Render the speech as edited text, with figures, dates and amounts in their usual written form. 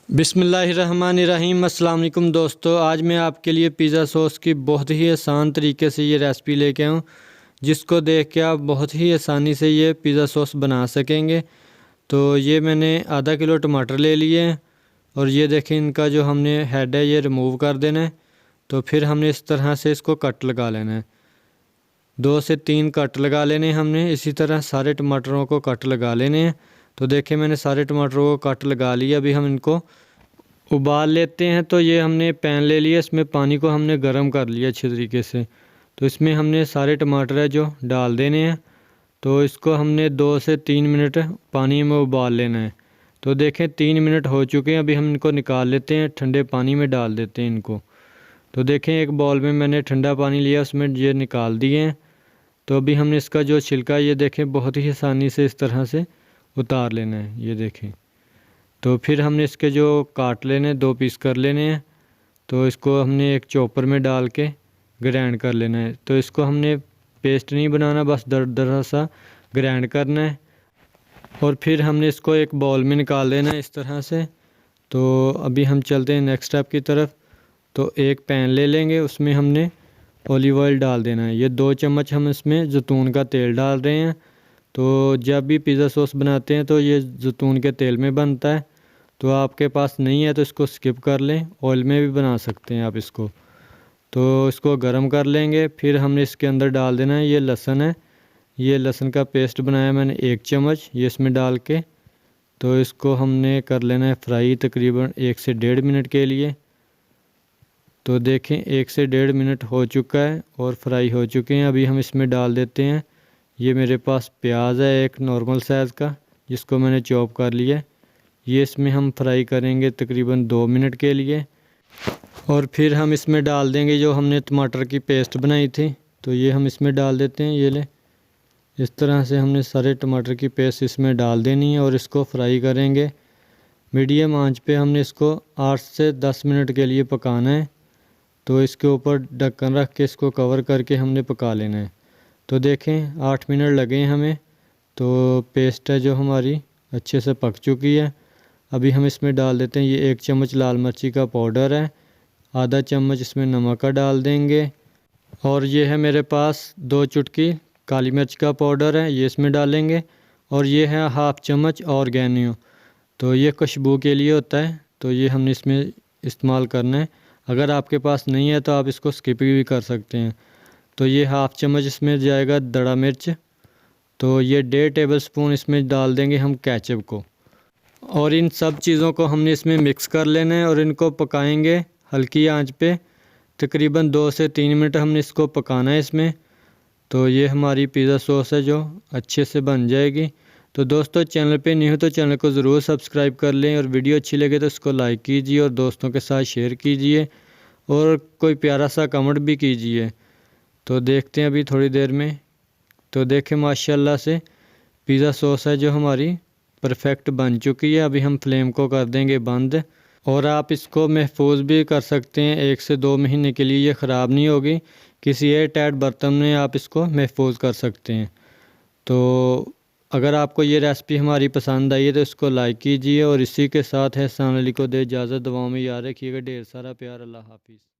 बिस्मिल्लाहिर्रहमानिर्रहीम। अस्सलाम वालेकुम दोस्तों, आज मैं आपके लिए पिज़्ज़ा सॉस की बहुत ही आसान तरीके से ये रेसिपी लेके आऊँ, जिसको देख के आप बहुत ही आसानी से ये पिज़्ज़ा सॉस बना सकेंगे। तो ये मैंने आधा किलो टमाटर ले लिए हैं और ये देखें, इनका जो हमने हेड है ये रिमूव कर देना है। तो फिर हमने इस तरह से इसको कट लगा लेना है, 2 से 3 कट लगा लेने हैं हमने। इसी तरह सारे टमाटरों को कट लगा लेने हैं। तो देखें, मैंने सारे टमाटरों को कट लगा लिया। अभी हम इनको उबाल लेते हैं। तो ये हमने पैन ले लिया, इसमें पानी को हमने गर्म कर लिया अच्छे तरीके से। तो इसमें हमने सारे टमाटर है जो डाल देने हैं। तो इसको हमने 2 से 3 मिनट पानी में उबाल लेना है। तो देखें 3 मिनट हो चुके हैं। अभी हम इनको निकाल लेते हैं, ठंडे पानी में डाल देते हैं इनको। तो देखें, एक बाउल में मैंने ठंडा पानी लिया, उसमें ये निकाल दिए हैं। तो अभी हमने इसका जो छिलका ये देखें बहुत ही आसानी से इस तरह से उतार लेना है, ये देखें। तो फिर हमने इसके जो काट लेने, 2 पीस कर लेने हैं। तो इसको हमने एक चॉपर में डाल के ग्राइंड कर लेना है। तो इसको हमने पेस्ट नहीं बनाना, बस दरदरा सा ग्राइंड करना है। और फिर हमने इसको एक बाउल में निकाल लेना है इस तरह से। तो अभी हम चलते हैं नेक्स्ट स्टेप की तरफ। तो एक पैन ले लेंगे, उसमें हमने ऑलिव ऑयल डाल देना है। ये 2 चम्मच हम इसमें जैतून का तेल डाल रहे हैं। तो जब भी पिज़्ज़ा सॉस बनाते हैं तो ये जैतून के तेल में बनता है। तो आपके पास नहीं है तो इसको स्किप कर लें, ऑयल में भी बना सकते हैं आप इसको। तो इसको गरम कर लेंगे। फिर हमने इसके अंदर डाल देना है, ये लहसुन है। ये लहसुन का पेस्ट बनाया मैंने 1 चम्मच, ये इसमें डाल के। तो इसको हमने कर लेना है फ्राई तकरीबन 1 से 1.5 मिनट के लिए। तो देखें 1 से 1.5 मिनट हो चुका है और फ्राई हो चुके हैं। अभी हम इसमें डाल देते हैं, ये मेरे पास प्याज है एक नॉर्मल साइज़ का, जिसको मैंने चॉप कर लिया। ये इसमें हम फ्राई करेंगे तकरीबन 2 मिनट के लिए। और फिर हम इसमें डाल देंगे जो हमने टमाटर की पेस्ट बनाई थी। तो ये हम इसमें डाल देते हैं, ये ले। इस तरह से हमने सारे टमाटर की पेस्ट इसमें डाल देनी है और इसको फ्राई करेंगे मीडियम आंच पे। हमने इसको 8 से 10 मिनट के लिए पकाना है। तो इसके ऊपर ढक्कन रख के इसको कवर करके हमने पका लेना है। तो देखें 8 मिनट लगे हैं हमें। तो पेस्ट है जो हमारी अच्छे से पक चुकी है। अभी हम इसमें डाल देते हैं, ये 1 चम्मच लाल मिर्ची का पाउडर है, आधा चम्मच इसमें नमक का डाल देंगे। और ये है मेरे पास 2 चुटकी काली मिर्च का पाउडर है, ये इसमें डालेंगे। और ये है हाफ़ चम्मच ऑर्गेनियो, तो ये खुशबू के लिए होता है। तो ये हमने इसमें इस्तेमाल करना है। अगर आपके पास नहीं है तो आप इसको स्किप भी कर सकते हैं। तो ये हाफ़ चम्मच इसमें जाएगा दड़ा मिर्च। तो ये 1.5 टेबल स्पून इसमें डाल देंगे हम केचप को। और इन सब चीज़ों को हमने इसमें मिक्स कर लेना है और इनको पकाएंगे हल्की आंच पे तकरीबन 2 से 3 मिनट हमने इसको पकाना है इसमें। तो ये हमारी पिज़्ज़ा सॉस है जो अच्छे से बन जाएगी। तो दोस्तों, चैनल पे न्यू हो तो चैनल को ज़रूर सब्सक्राइब कर लें और वीडियो अच्छी लगे तो इसको लाइक कीजिए और दोस्तों के साथ शेयर कीजिए और कोई प्यारा सा कमेंट भी कीजिए। तो देखते हैं अभी थोड़ी देर में। तो देखें माशाल्लाह से पिज़्ज़ा सॉस है जो हमारी परफेक्ट बन चुकी है। अभी हम फ्लेम को कर देंगे बंद। और आप इसको महफूज भी कर सकते हैं 1 से 2 महीने के लिए, ये ख़राब नहीं होगी। किसी एयर टाइट बर्तन में आप इसको महफूज कर सकते हैं। तो अगर आपको ये रेसिपी हमारी पसंद आई है तो इसको लाइक कीजिए और इसी के साथ है सानली को दे इजाज़त। दुआओं में याद रखिएगा। ढेर सारा प्यार। अल्लाह हाफिज़।